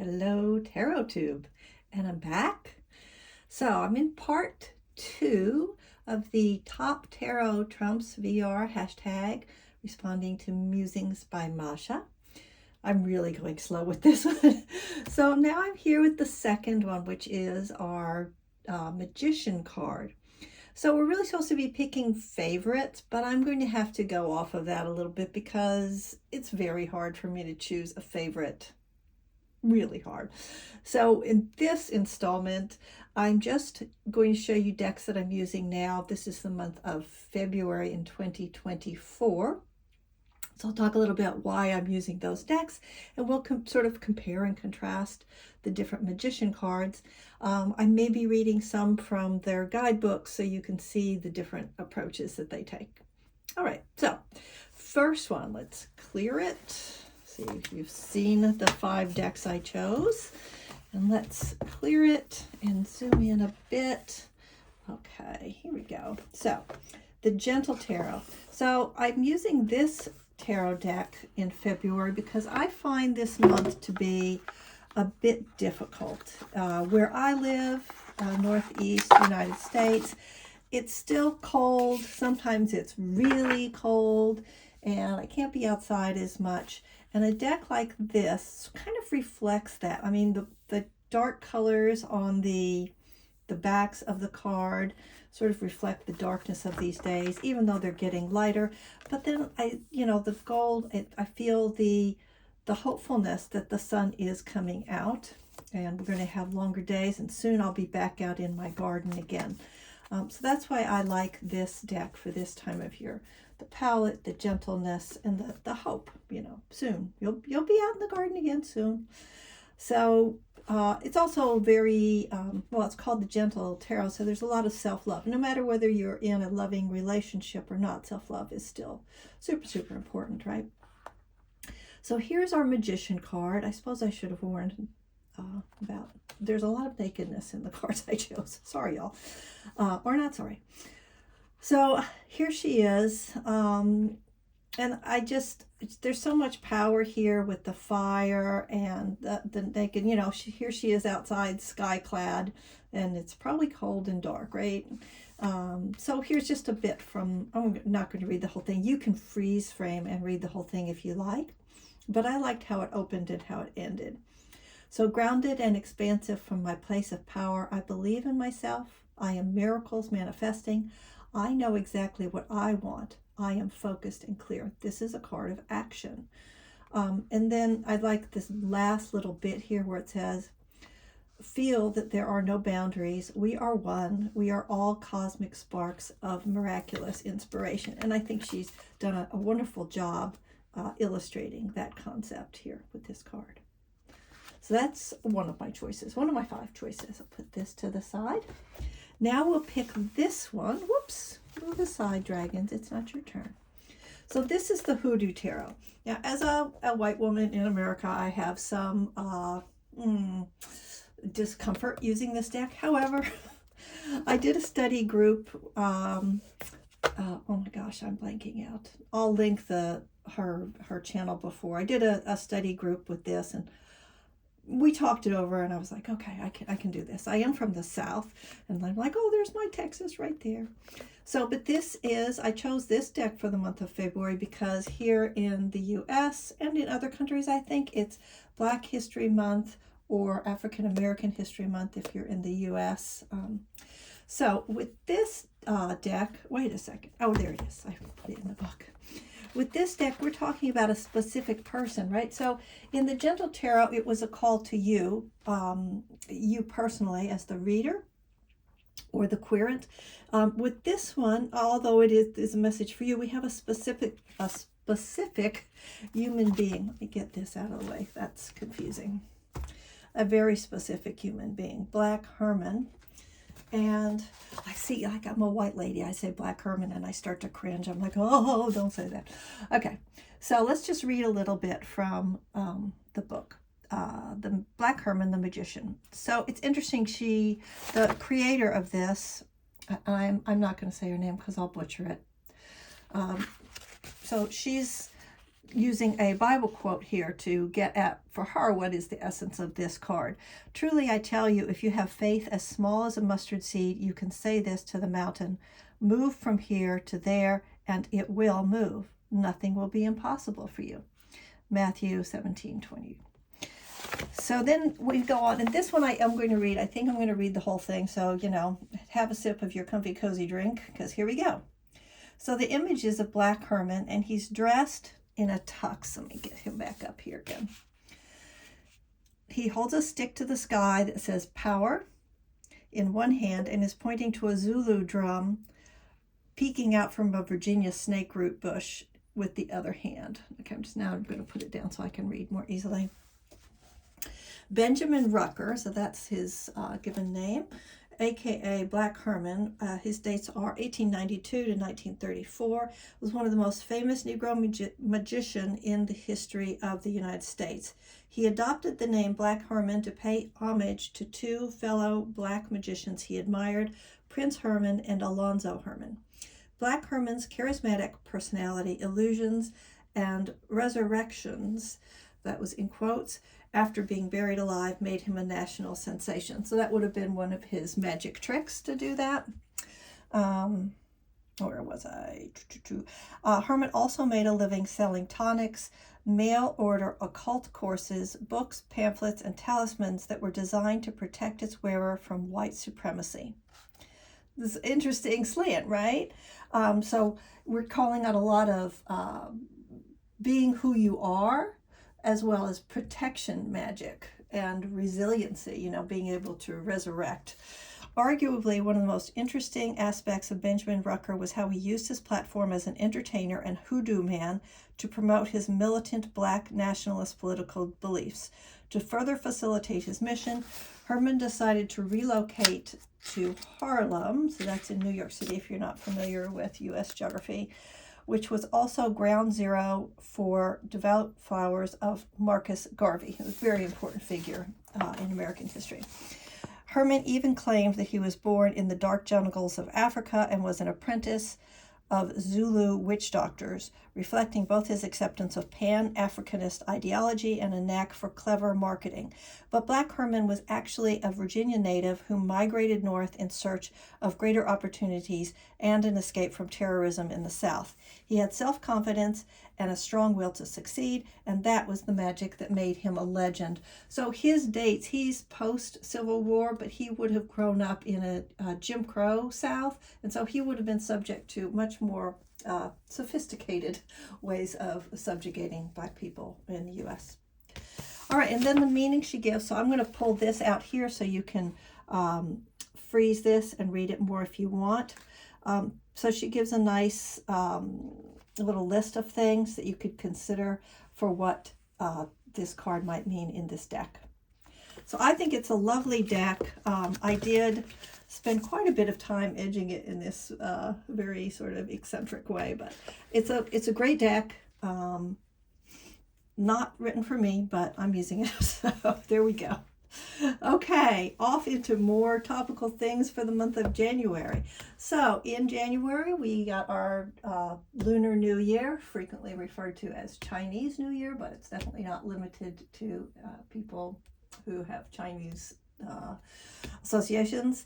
Hello, Tarot Tube, and I'm back. So I'm in part 2 of the Top Tarot Trumps VR hashtag, responding to musings by Masha. I'm really going slow with this one. So now I'm here with the second one, which is our Magician card. So we're really supposed to be picking favorites, but I'm going to have to go off of that a little bit because it's very hard for me to choose a favorite. Really hard. So in this installment, I'm just going to show you decks that I'm using now. This is the month of February in 2024. So I'll talk a little bit why I'm using those decks, and we'll sort of compare and contrast the different Magician cards. I may be reading some from their guidebooks so you can see the different approaches that they take. All right, so first one, let's clear it. See if you've seen the 5 decks I chose. And let's clear it and zoom in a bit. Okay, here we go. So the Gentle Tarot. So I'm using this tarot deck in February because I find this month to be a bit difficult. Where I live, Northeast United States, it's still cold. Sometimes it's really cold and I can't be outside as much. And a deck like this kind of reflects that. I mean, the dark colors on the backs of the card sort of reflect the darkness of these days, even though they're getting lighter. But then the gold, I feel the hopefulness that the sun is coming out, and we're going to have longer days, and soon I'll be back out in my garden again. So that's why I like this deck for this time of year. The palette, the gentleness, and the hope, soon. You'll be out in the garden again soon. So it's also very, it's called the Gentle Tarot, so there's a lot of self-love. No matter whether you're in a loving relationship or not, self-love is still super, super important, right? So here's our Magician card. I suppose I should have warned about, there's a lot of nakedness in the cards I chose. Sorry, y'all. Or not sorry. So here she is, and there's so much power here with the fire and the naked, here she is outside, sky clad, and it's probably cold and dark, right? So here's just a bit from, I'm not going to read the whole thing. You can freeze frame and read the whole thing if you like, but I liked how it opened and how it ended. So grounded and expansive from my place of power, I believe in myself. I am miracles manifesting. I know exactly what I want. I am focused and clear. This is a card of action. And then I like this last little bit here where it says, feel that there are no boundaries. We are one. We are all cosmic sparks of miraculous inspiration. And I think she's done a wonderful job illustrating that concept here with this card. So that's one of my choices, one of my 5 choices. I'll put this to the side. Now we'll pick this one. Whoops, move aside, dragons. It's not your turn. So this is the HooDoo Tarot. Now, as a white woman in America, I have some discomfort using this deck. However, I did a study group. Oh my gosh, I'm blanking out. I'll link her channel before. I did a study group with this, and we talked it over, and I was like, okay, I can do this. I am from the South, and I'm like, oh, there's my Texas right there. So, but I chose this deck for the month of February because here in the U.S. and in other countries, I think it's Black History Month or African American History Month if you're in the U.S. So with this deck, wait a second. Oh, there it is. I put it in the book. With this deck, we're talking about a specific person, right? So in the Gentle Tarot, it was a call to you, you personally as the reader or the querent. With this one, although it is a message for you, we have a specific human being. Let me get this out of the way. That's confusing. A very specific human being, Black Herman. And I see, like, I'm a white lady. I say Black Herman and I start to cringe. I'm like, oh, don't say that. Okay, so let's just read a little bit from the book, the Black Herman, the Magician. So it's interesting. The creator of this, I'm not going to say her name because I'll butcher it. So she's using a Bible quote here to get at, for her, what is the essence of this card. Truly, I tell you, if you have faith as small as a mustard seed, you can say this to the mountain, move from here to there, and it will move. Nothing will be impossible for you. Matthew 17:20. So then we go on, and this one I am going to read. I think I'm going to read the whole thing, so, you know, have a sip of your comfy, cozy drink, because here we go. So the image is a black hermit, and he's dressed in a tux. Let me get him back up here again. He holds a stick to the sky that says power in one hand and is pointing to a Zulu drum peeking out from a Virginia snake root bush with the other hand. Okay, I'm going to put it down so I can read more easily. Benjamin Rucker, so that's his given name, aka Black Herman. His dates are 1892 to 1934. Was one of the most famous Negro magician in the history of the United States. He adopted the name Black Herman to pay homage to two fellow black magicians he admired, Prince Herman and Alonzo Herman. Black Herman's charismatic personality, illusions, and resurrections, that was in quotes, after being buried alive, made him a national sensation. So that would have been one of his magic tricks to do that. Where was I? Herman also made a living selling tonics, mail-order occult courses, books, pamphlets, and talismans that were designed to protect its wearer from white supremacy. This is interesting slant, right? So we're calling out a lot of being who you are, as well as protection magic and resiliency, you know, being able to resurrect. Arguably, one of the most interesting aspects of Benjamin Rucker was how he used his platform as an entertainer and hoodoo man to promote his militant black nationalist political beliefs. To further facilitate his mission, Herman decided to relocate to Harlem, so that's in New York City if you're not familiar with U.S. geography, which was also ground zero for devout followers of Marcus Garvey, a very important figure in American history. Herman even claimed that he was born in the dark jungles of Africa and was an apprentice of Zulu witch doctors, reflecting both his acceptance of Pan-Africanist ideology and a knack for clever marketing. But Black Herman was actually a Virginia native who migrated north in search of greater opportunities and an escape from terrorism in the South. He had self-confidence and a strong will to succeed, and that was the magic that made him a legend. So his dates, he's post-Civil War, but he would have grown up in a Jim Crow South, and so he would have been subject to much more sophisticated ways of subjugating Black people in the U.S. All right, and then the meaning she gives. So I'm going to pull this out here so you can freeze this and read it more if you want. So she gives a nice little list of things that you could consider for what this card might mean in this deck. So I think it's a lovely deck. I did spend quite a bit of time edging it in this very sort of eccentric way, but it's a great deck. Not written for me, but I'm using it, so there we go. Okay, off into more topical things for the month of January. So in January, we got our Lunar New Year, frequently referred to as Chinese New Year, but it's definitely not limited to people who have Chinese associations.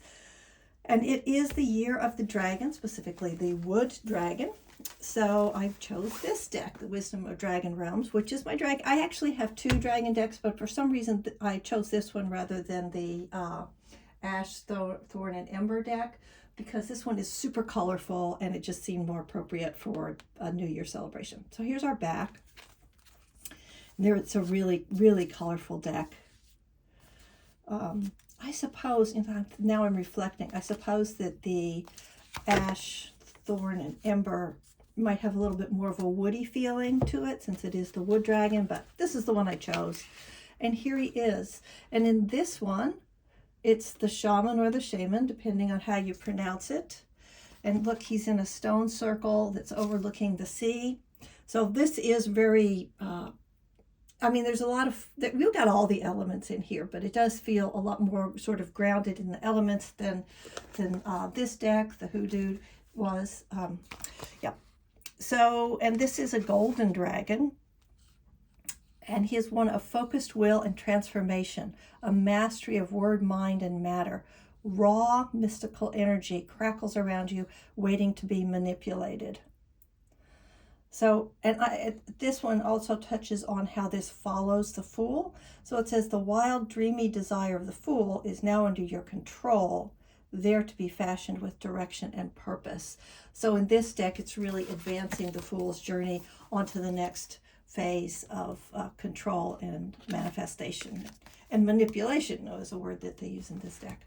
And it is the year of the dragon, specifically the wood dragon. So I chose this deck, the Wisdom of Dragon Realms, which is my dragon. I actually have two dragon decks, but for some reason I chose this one rather than the Ash, Thorn, and Ember deck, because this one is super colorful and it just seemed more appropriate for a New Year celebration. So here's our back. There, it's a really, really colorful deck. I suppose, in fact, now I'm reflecting, I suppose that the Ash, Thorn, and Ember might have a little bit more of a woody feeling to it since it is the wood dragon, but this is the one I chose. And here he is. And in this one, it's the shaman or the shaman, depending on how you pronounce it. And look, he's in a stone circle that's overlooking the sea. So this is very, I mean, there's a lot of, we've got all the elements in here, but it does feel a lot more sort of grounded in the elements than this deck, the HooDoo, was. Yeah. So, and this is a golden dragon. And he is one of focused will and transformation, a mastery of word, mind, and matter. Raw mystical energy crackles around you, waiting to be manipulated. So, and this one also touches on how this follows the Fool. So it says, the wild, dreamy desire of the Fool is now under your control, there to be fashioned with direction and purpose. So in this deck, it's really advancing the Fool's journey onto the next phase of control and manifestation. And manipulation is a word that they use in this deck.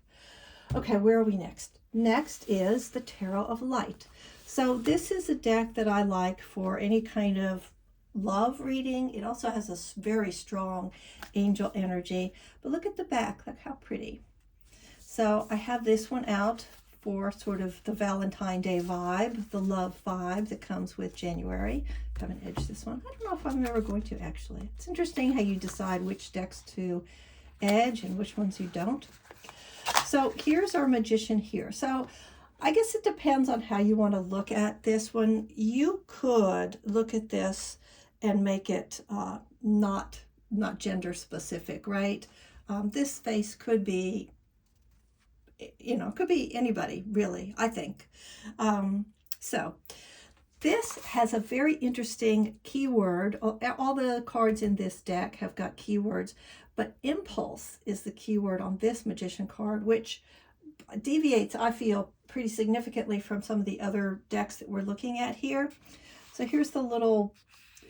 Okay, where are we next? Next is the Tarot of Light. So this is a deck that I like for any kind of love reading. It also has a very strong angel energy. But look at the back. Look how pretty. So I have this one out for sort of the Valentine Day vibe, the love vibe that comes with January. I haven't edged this one. I don't know if I'm ever going to, actually. It's interesting how you decide which decks to edge and which ones you don't. So here's our Magician here. So I guess it depends on how you want to look at this one. You could look at this and make it not gender specific, right? This face could be, could be anybody, really, I think. So this has a very interesting keyword. All the cards in this deck have got keywords, but impulse is the keyword on this Magician card, which deviates, I feel, pretty significantly from some of the other decks that we're looking at here. So here's the little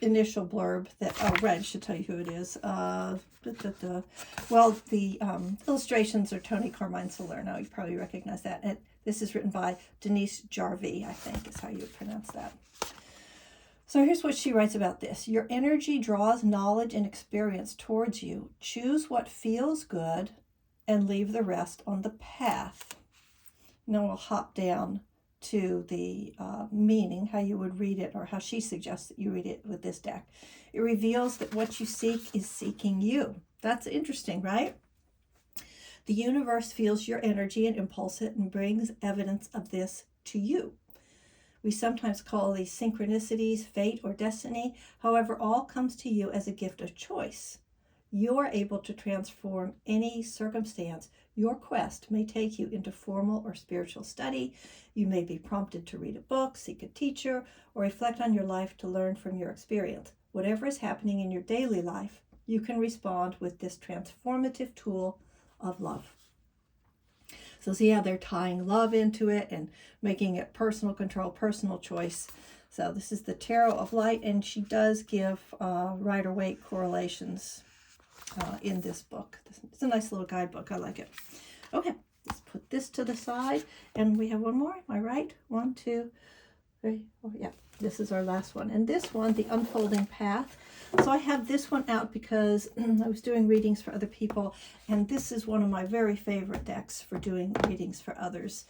initial blurb that, Red should tell you who it is. Well, the illustrations are Tony Carmine Salerno. You probably recognize that. And this is written by Denise Jarvie, I think is how you would pronounce that. So here's what she writes about this. Your energy draws knowledge and experience towards you. Choose what feels good and leave the rest on the path. Now we'll hop down to the meaning, how you would read it, or how she suggests that you read it with this deck. It reveals that what you seek is seeking you. That's interesting, right? The universe feels your energy and impulse it and brings evidence of this to you. We sometimes call these synchronicities, fate, or destiny. However, all comes to you as a gift of choice. You are able to transform any circumstance. Your quest may take you into formal or spiritual study. You may be prompted to read a book, seek a teacher, or reflect on your life to learn from your experience. Whatever is happening in your daily life, you can respond with this transformative tool of love. So see how they're tying love into it and making it personal control, personal choice. So this is the Tarot of Light, and she does give Rider-Waite correlations in this book. It's a nice little guidebook. I like it. Okay, let's put this to the side, and we have one more. Am I right? 1, 2, 3, 4. Yeah, this is our last one. And this one, the Unfolding Path. So I have this one out because I was doing readings for other people, and this is one of my very favorite decks for doing readings for others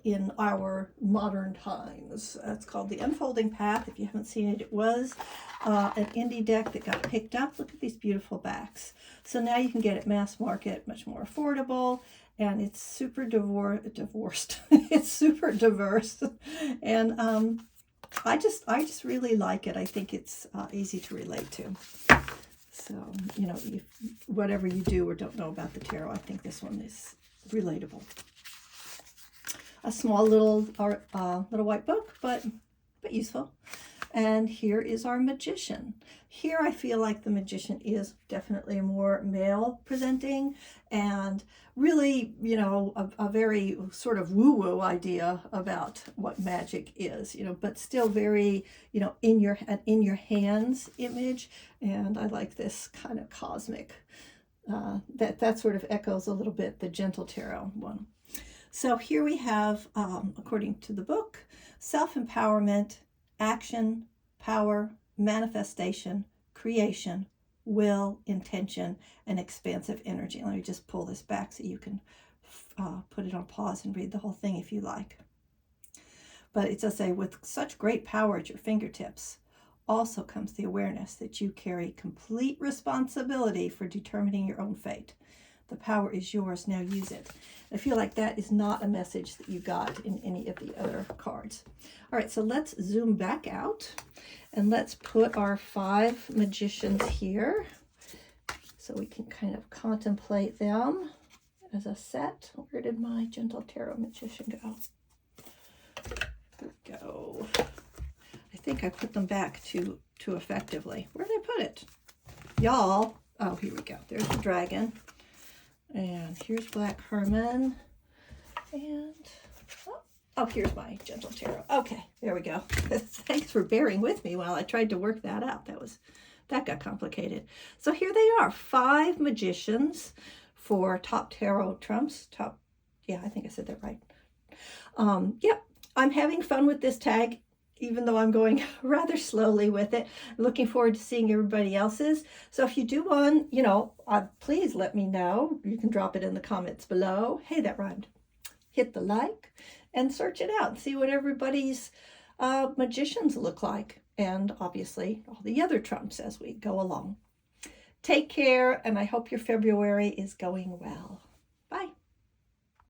in our modern times. It's called the Unfolding Path. If you haven't seen it, it was an indie deck that got picked up. Look at these beautiful backs. So now you can get it mass market, much more affordable, and it's super divorced. It's super diverse, and I just really like it. I think it's easy to relate to. So, whatever you do or don't know about the tarot, I think this one is relatable. A small little white book, but useful. And here is our Magician. Here I feel like the Magician is definitely more male presenting, and really, a very sort of woo-woo idea about what magic is, but still very, in your hands image. And I like this kind of cosmic, that sort of echoes a little bit the Gentle Tarot one. So here we have, according to the book, self-empowerment, action, power, manifestation, creation, will, intention, and expansive energy. Let me just pull this back so you can put it on pause and read the whole thing if you like. But it does say, with such great power at your fingertips, also comes the awareness that you carry complete responsibility for determining your own fate. The power is yours. Now use it. I feel like that is not a message that you got in any of the other cards. All right, so let's zoom back out and let's put our 5 magicians here so we can kind of contemplate them as a set. Where did my gentle tarot magician go? Here we go. I think I put them back too effectively. Where did I put it? Y'all. Oh, here we go. There's the dragon. And here's Black Herman. And oh, here's my gentle tarot. Okay, there we go. Thanks for bearing with me while I tried to work that out. That got complicated. So here they are, 5 magicians for top tarot trumps. Yeah, I think I said that right. Yep, I'm having fun with this tag, even though I'm going rather slowly with it. I'm looking forward to seeing everybody else's. So if you do one, you know, please let me know. You can drop it in the comments below. Hey, that rhymed. Hit the like and search it out and see what everybody's magicians look like. And obviously all the other trumps as we go along. Take care, and I hope your February is going well.